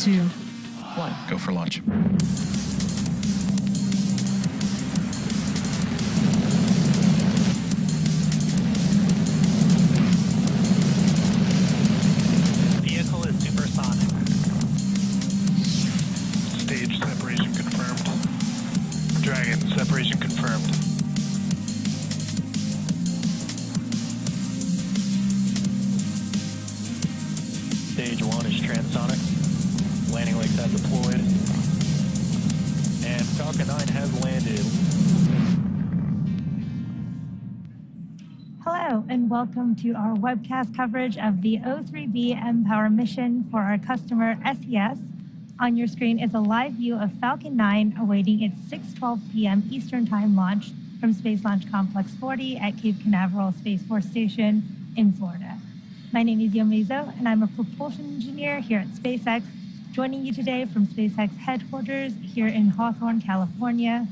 2, 1. Go for launch. Vehicle is supersonic. Stage separation confirmed. Dragon, separation confirmed. Stage 1 is transonic. Landing legs have deployed. And Falcon 9 has landed. Hello, and welcome to our webcast coverage of the O3b MPOWER mission for our customer SES. On your screen is a live view of Falcon 9 awaiting its 6:12 p.m. Eastern Time launch from Space Launch Complex 40 at Cape Canaveral Space Force Station in Florida. My name is Yomizo, and I'm a propulsion engineer here at SpaceX, joining you today from SpaceX headquarters here in Hawthorne, California.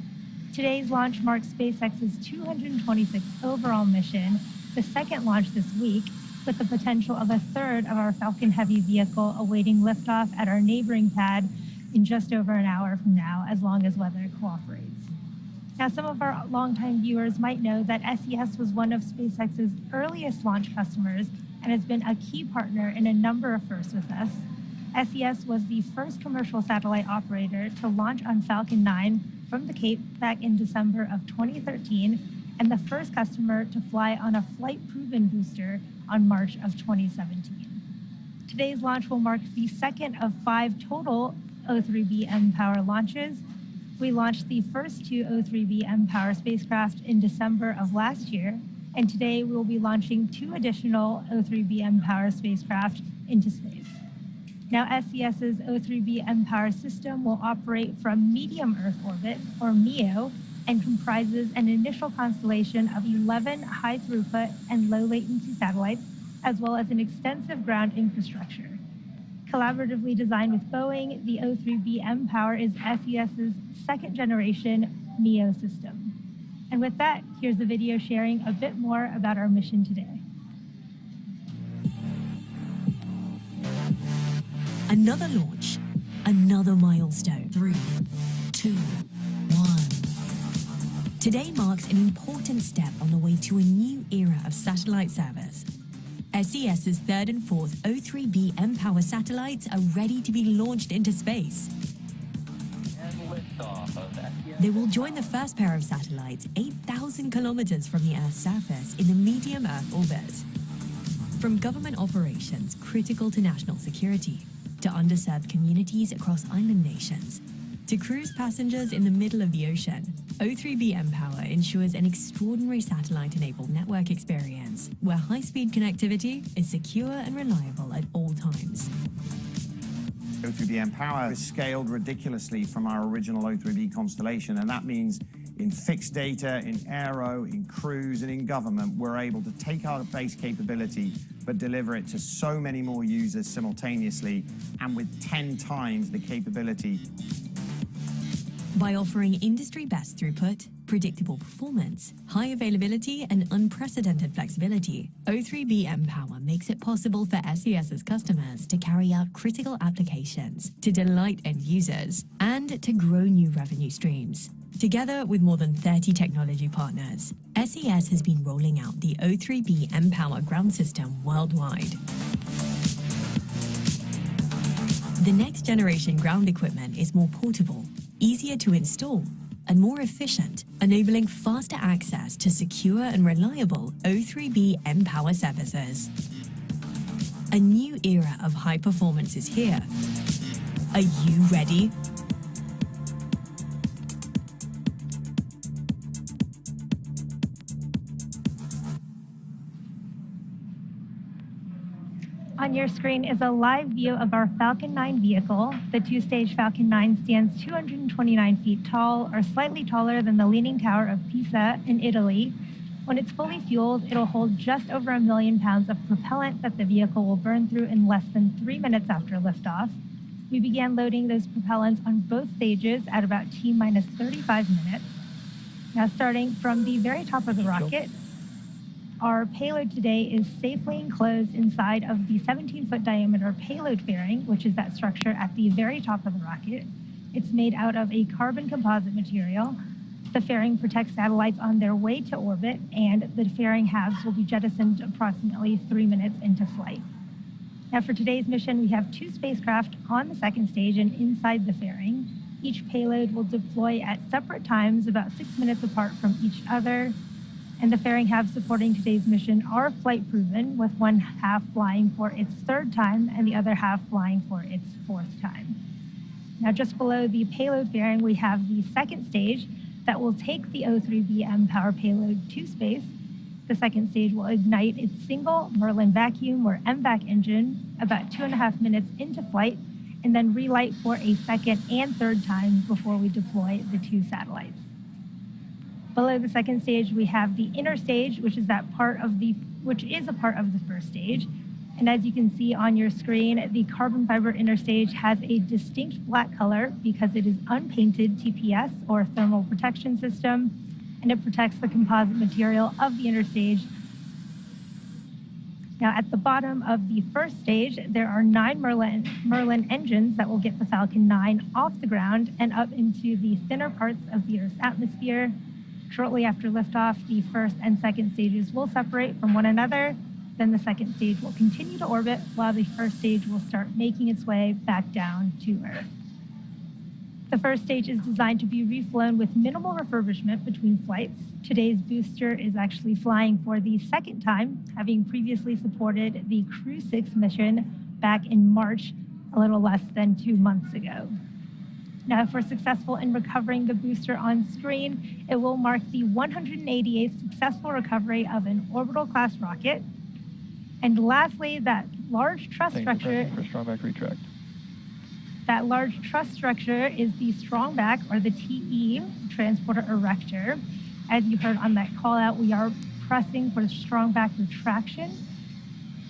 Today's launch marks SpaceX's 226th overall mission, the second launch this week, with the potential of a third of our Falcon Heavy vehicle awaiting liftoff at our neighboring pad in just over an hour from now, as long as weather cooperates. Now, some of our longtime viewers might know that SES was one of SpaceX's earliest launch customers and has been a key partner in a number of firsts with us. SES was the first commercial satellite operator to launch on Falcon 9 from the Cape back in December of 2013, and the first customer to fly on a flight-proven booster on March of 2017. Today's launch will mark the second of 5 total O3b MPOWER launches. We launched the first 2 O3b MPOWER spacecraft in December of last year, and today we will be launching 2 additional O3b MPOWER spacecraft into space. Now, SES's O3b MPOWER system will operate from medium Earth orbit, or MEO, and comprises an initial constellation of 11 high throughput and low latency satellites, as well as an extensive ground infrastructure. Collaboratively designed with Boeing, the O3b MPOWER is SES's second generation MEO system. And with that, here's a video sharing a bit more about our mission today. Another launch, another milestone. 3, 2, 1. Today marks an important step on the way to a new era of satellite service. SES's 3rd and 4th O3b MPOWER satellites are ready to be launched into space. They will join the first pair of satellites 8,000 kilometers from the Earth's surface in the medium Earth orbit. From government operations critical to national security, to underserved communities across island nations, to cruise passengers in the middle of the ocean, O3b MPOWER ensures an extraordinary satellite-enabled network experience where high-speed connectivity is secure and reliable at all times. O3b MPOWER is scaled ridiculously from our original O3b constellation, and that means in fixed data, in aero, in cruise, and in government, we're able to take our base capability but deliver it to so many more users simultaneously and with 10 times the capability. By offering industry-best throughput, predictable performance, high availability, and unprecedented flexibility, O3b MPOWER makes it possible for SES's customers to carry out critical applications, to delight end users, and to grow new revenue streams. Together with more than 30 technology partners, SES has been rolling out the O3b MPOWER ground system worldwide. The next generation ground equipment is more portable, easier to install, and more efficient, enabling faster access to secure and reliable O3b MPOWER services. A new era of high performance is here. Are you ready? On your screen is a live view of our Falcon 9 vehicle. The 2-stage Falcon 9 stands 229 feet tall, or slightly taller than the Leaning Tower of Pisa in Italy. When it's fully fueled, it'll hold just over 1 million pounds of propellant that the vehicle will burn through in less than 3 minutes after liftoff. We began loading those propellants on both stages at about T-minus 35 minutes. Now, starting from the very top of the rocket, Our payload today is safely enclosed inside of the 17-foot diameter payload fairing, which is that structure at the very top of the rocket. It's made out of a carbon composite material. The fairing protects satellites on their way to orbit, and the fairing halves will be jettisoned approximately 3 minutes into flight. Now, for today's mission, we have 2 spacecraft on the second stage and inside the fairing. Each payload will deploy at separate times, about 6 minutes apart from each other. And the fairing halves supporting today's mission are flight proven, with one half flying for its 3rd time and the other half flying for its 4th time. Now, just below the payload fairing, we have the second stage that will take the O3b MPOWER payload to space. The second stage will ignite its single Merlin vacuum or MVAC engine about 2.5 minutes into flight, and then relight for a 2nd and 3rd time before we deploy the 2 satellites. Below the second stage, we have the inner stage, which is a part of the first stage. And as you can see on your screen, the carbon fiber inner stage has a distinct black color because it is unpainted TPS, or thermal protection system, and it protects the composite material of the inner stage. Now, at the bottom of the first stage, there are 9 Merlin engines that will get the Falcon 9 off the ground and up into the thinner parts of the Earth's atmosphere. Shortly after liftoff, the first and second stages will separate from one another. Then the second stage will continue to orbit, while the first stage will start making its way back down to Earth. The first stage is designed to be reflown with minimal refurbishment between flights. Today's booster is actually flying for the 2nd time, having previously supported the Crew 6 mission back in March, a little less than 2 months ago. Now, if we're successful in recovering the booster on screen, it will mark the 188th successful recovery of an Orbital-class rocket. And lastly, that large truss structure. For strong back retract. That large truss structure is the strong back, or the TE, transporter erector. As you heard on that call out, we are pressing for strong back retraction.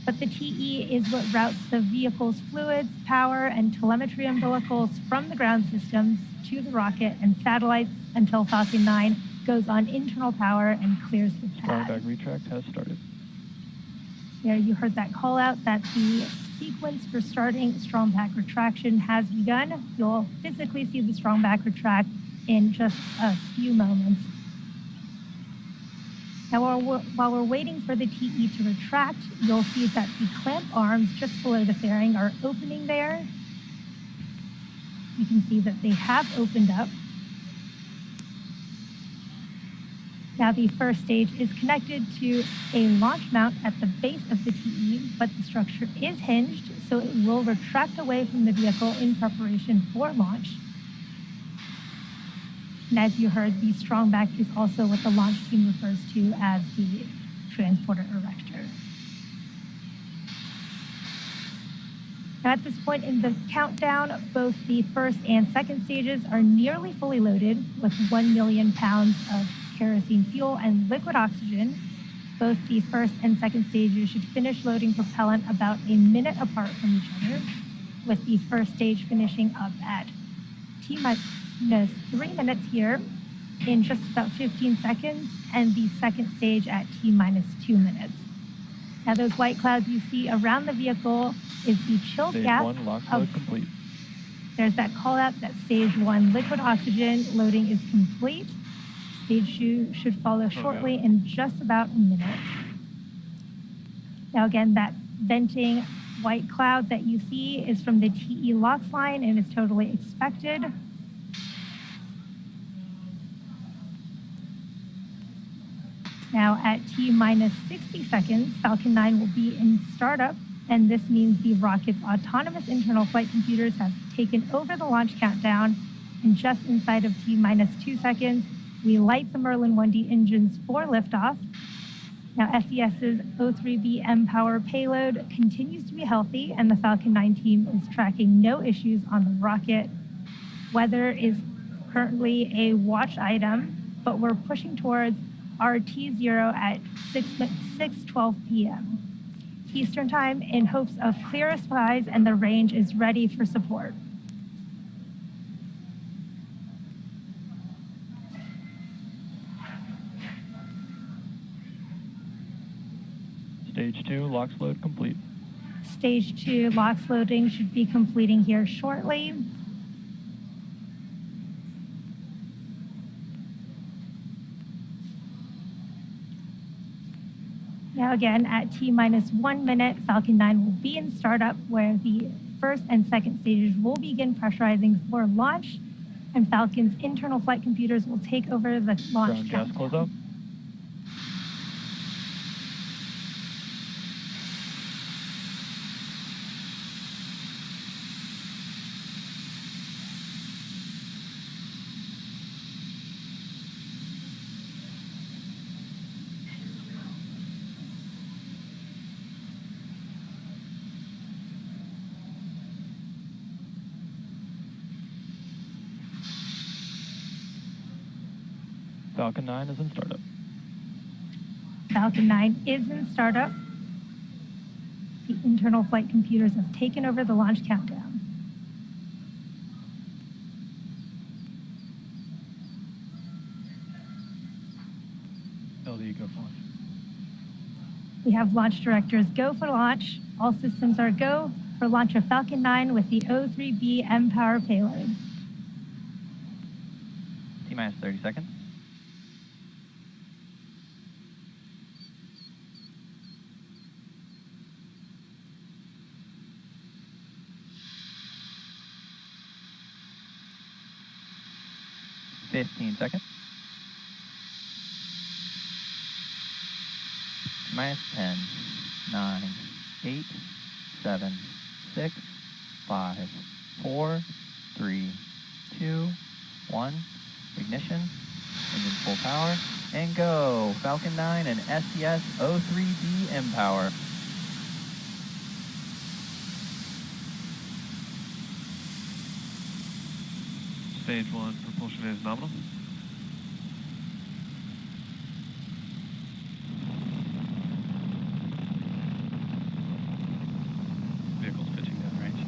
But the TE is what routes the vehicle's fluids, power, and telemetry umbilicals from the ground systems to the rocket and satellites until Falcon 9 goes on internal power and clears the pad. Strong back retract has started. There you heard that call out that the sequence for starting strong back retraction has begun. You'll physically see the strong back retract in just a few moments. Now, while we're waiting for the TE to retract, you'll see that the clamp arms just below the fairing are opening there. You can see that they have opened up. Now, the first stage is connected to a launch mount at the base of the TE, but the structure is hinged, so it will retract away from the vehicle in preparation for launch. And as you heard, the strong back is also what the launch team refers to as the transporter erector. Now, at this point in the countdown, both the first and second stages are nearly fully loaded with 1 million pounds of kerosene fuel and liquid oxygen. Both the first and second stages should finish loading propellant about a minute apart from each other, with the first stage finishing up at T-minus 3 minutes here in just about 15 seconds, and the second stage at T-minus 2 minutes. Now, those white clouds you see around the vehicle is the chilled Stage gas. 1 lock load complete. There's that call out that stage 1 liquid oxygen loading is complete. Stage 2 should follow shortly in just about a minute. Now, again, that venting white cloud that you see is from the TE LOX line and is totally expected. Now, at T-minus 60 seconds, Falcon 9 will be in startup, and this means the rocket's autonomous internal flight computers have taken over the launch countdown, and just inside of T-minus 2 seconds, we light the Merlin 1D engines for liftoff. Now, SES's O3b MPOWER payload continues to be healthy, and the Falcon 9 team is tracking no issues on the rocket. Weather is currently a watch item, but we're pushing towards RT0 at 6:12 p.m. Eastern Time in hopes of clearer skies, and the range is ready for support. Stage 2, LOX load complete. Stage 2 LOX loading should be completing here shortly. Now again, at T-minus 1 minute, Falcon 9 will be in startup, where the first and second stages will begin pressurizing for launch, and Falcon's internal flight computers will take over the launch Ground gas close up. Falcon 9 is in startup. Falcon 9 is in startup. The internal flight computers have taken over the launch countdown. LD, go for launch. We have launch directors go for launch. All systems are go for launch of Falcon 9 with the O3b MPOWER payload. T-minus 30 seconds. -15 seconds. Minus 10, 9, 8, 7, 6, 5, 4, 3, 2, 1. Ignition, engine full power, and go. Falcon 9 and SES O3b MPOWER. Stage 1 propulsion is nominal. Vehicle's pitching downrange.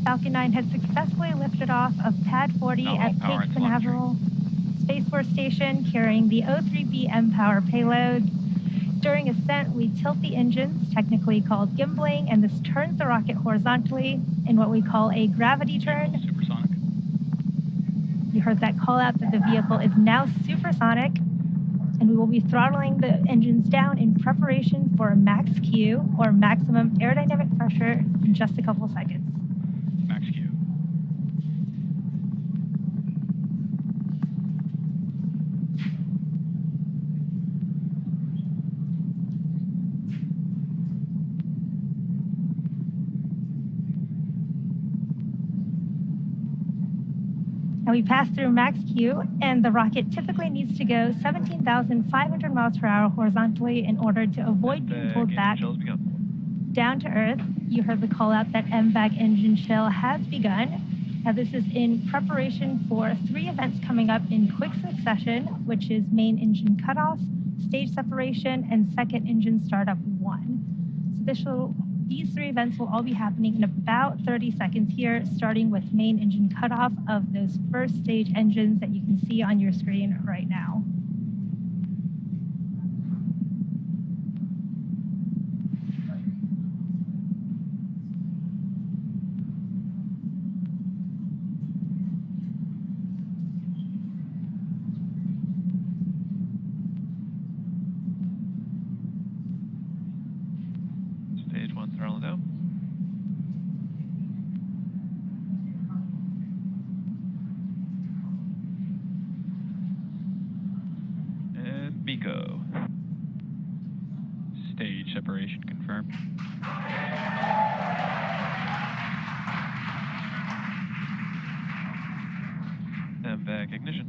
Falcon 9 has successfully lifted off of Pad 40 at Cape Canaveral Space Force Station, carrying the O3b MPOWER payload. During ascent, we tilt the engines, technically called gimbling, and this turns the rocket horizontally in what we call a gravity turn. Supersonic. You heard that call out that the vehicle is now supersonic, and we will be throttling the engines down in preparation for max Q, or maximum aerodynamic pressure, in just a couple seconds. Max Q. Now we pass through max Q, and the rocket typically needs to go 17,500 miles per hour horizontally in order to avoid being pulled back down to Earth. You heard the call out that MVAC engine chill has begun. Now this is in preparation for 3 events coming up in quick succession, which is main engine cutoff, stage separation, and second engine startup 1. So these 3 events will all be happening in about 30 seconds here, starting with main engine cutoff of those first stage engines that you can see on your screen right now. Stage 1 throttling down. And Miko. Stage separation confirmed. MVAC ignition.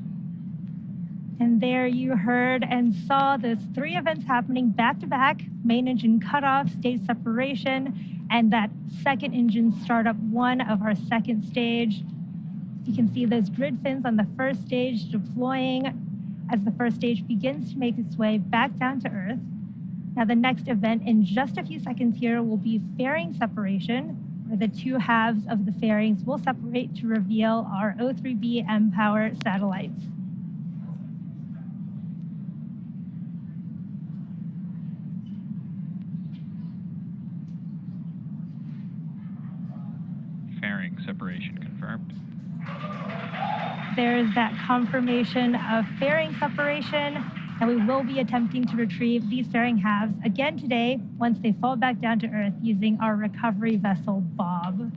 And there you heard and saw those 3 events happening back to back: main engine cutoff, stage separation, and that second engine startup 1 of our second stage. You can see those grid fins on the first stage deploying as the first stage begins to make its way back down to Earth. Now, the next event in just a few seconds here will be fairing separation, where the two halves of the fairings will separate to reveal our O3b MPOWER satellites. Fairing separation confirmed. There's that confirmation of fairing separation, and we will be attempting to retrieve these fairing halves again today once they fall back down to Earth using our recovery vessel, Bob.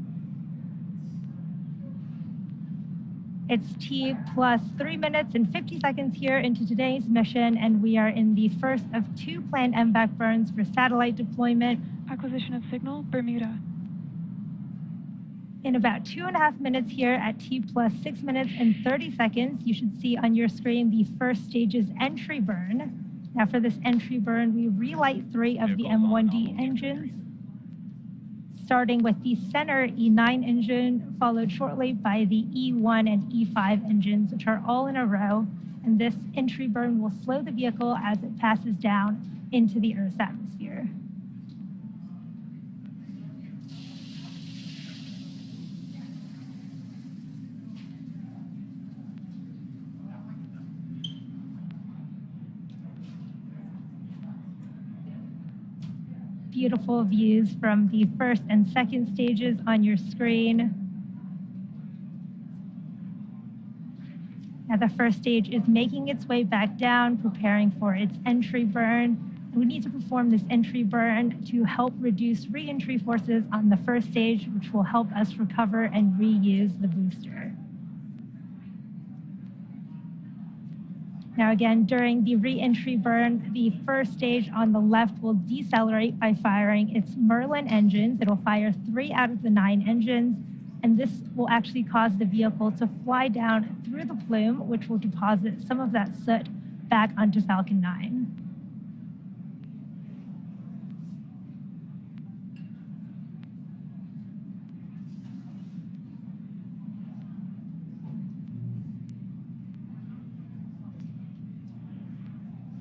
It's T plus 3 minutes and 50 seconds here into today's mission, and we are in the first of 2 planned MVAC burns for satellite deployment. Acquisition of signal, Bermuda. In about 2.5 minutes here at T plus 6 minutes and 30 seconds, you should see on your screen the first stage's entry burn. Now for this entry burn, we relight 3 of the M1D engines, starting with the center E9 engine, followed shortly by the E1 and E5 engines, which are all in a row. And this entry burn will slow the vehicle as it passes down into the Earth's atmosphere. Beautiful views from the first and second stages on your screen. Now the first stage is making its way back down, preparing for its entry burn. And we need to perform this entry burn to help reduce re-entry forces on the first stage, which will help us recover and reuse the booster. Now again, during the re-entry burn, the first stage on the left will decelerate by firing its Merlin engines. It'll fire 3 out of the 9 engines, and this will actually cause the vehicle to fly down through the plume, which will deposit some of that soot back onto Falcon 9.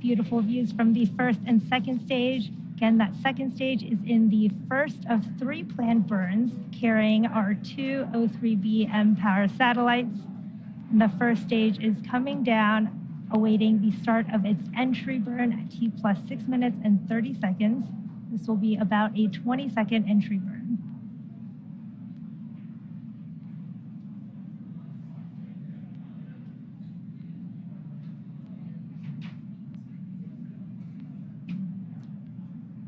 Beautiful views from the first and second stage. Again, that second stage is in the first of 3 planned burns, carrying our 2 O3b MPOWER satellites. And the first stage is coming down, awaiting the start of its entry burn at T plus 6 minutes and 30 seconds. This will be about a 20-second entry burn.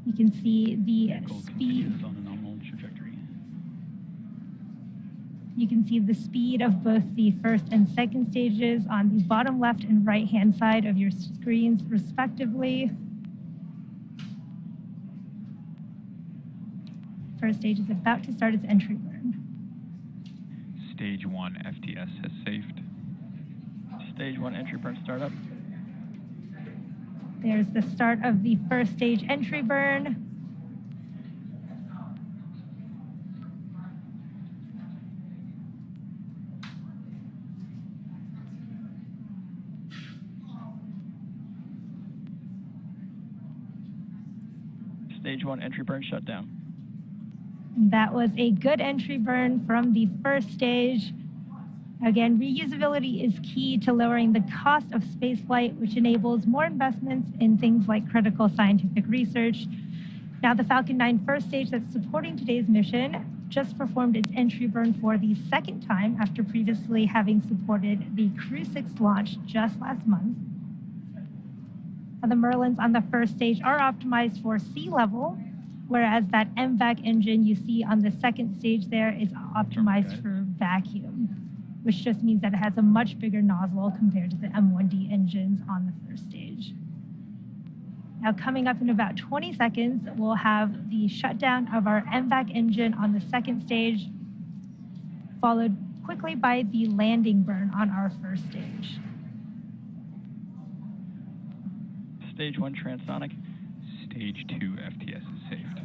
You can see the speed. On a normal trajectory. You can see the speed of both the first and second stages on the bottom left and right hand side of your screens, respectively. First stage is about to start its entry burn. Stage 1 FTS has saved. Stage 1 entry burn startup. There's the start of the first stage entry burn. Stage 1 entry burn shut down. That was a good entry burn from the first stage. Again, reusability is key to lowering the cost of spaceflight, which enables more investments in things like critical scientific research. Now, the Falcon 9 first stage that's supporting today's mission just performed its entry burn for the second time after previously having supported the Crew 6 launch just last month. Now, the Merlins on the first stage are optimized for sea level, whereas that MVAC engine you see on the second stage there is optimized for vacuum, which just means that it has a much bigger nozzle compared to the M1D engines on the first stage. Now, coming up in about 20 seconds, we'll have the shutdown of our MVAC engine on the second stage, followed quickly by the landing burn on our first stage. Stage 1 transonic. Stage 2 FTS is saved.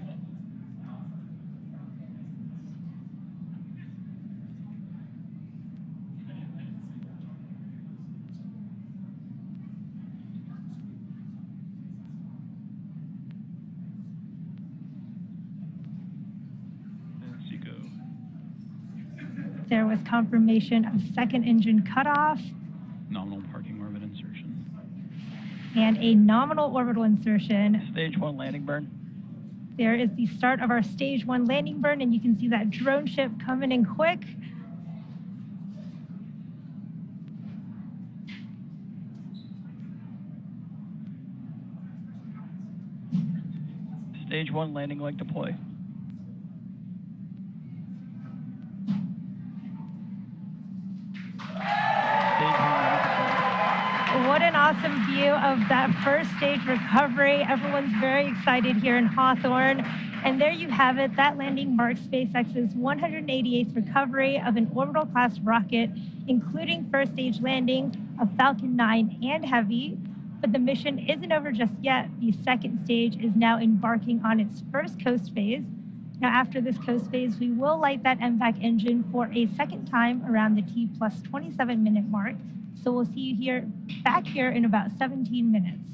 There was confirmation of second engine cutoff Nominal parking orbit insertion. and a nominal orbital insertion. Stage 1 landing burn. There is the start of our stage 1 landing burn, and you can see that drone ship coming in quick. Stage 1 landing leg deploy. What an awesome view of that first stage recovery. Everyone's very excited here in Hawthorne. And there you have it. That landing marks SpaceX's 188th recovery of an orbital class rocket, including first stage landings of Falcon 9 and Heavy. But the mission isn't over just yet. The second stage is now embarking on its first coast phase. Now, after this coast phase, we will light that MVAC engine for a second time around the T plus 27-minute mark. So we'll see you back here in about 17 minutes.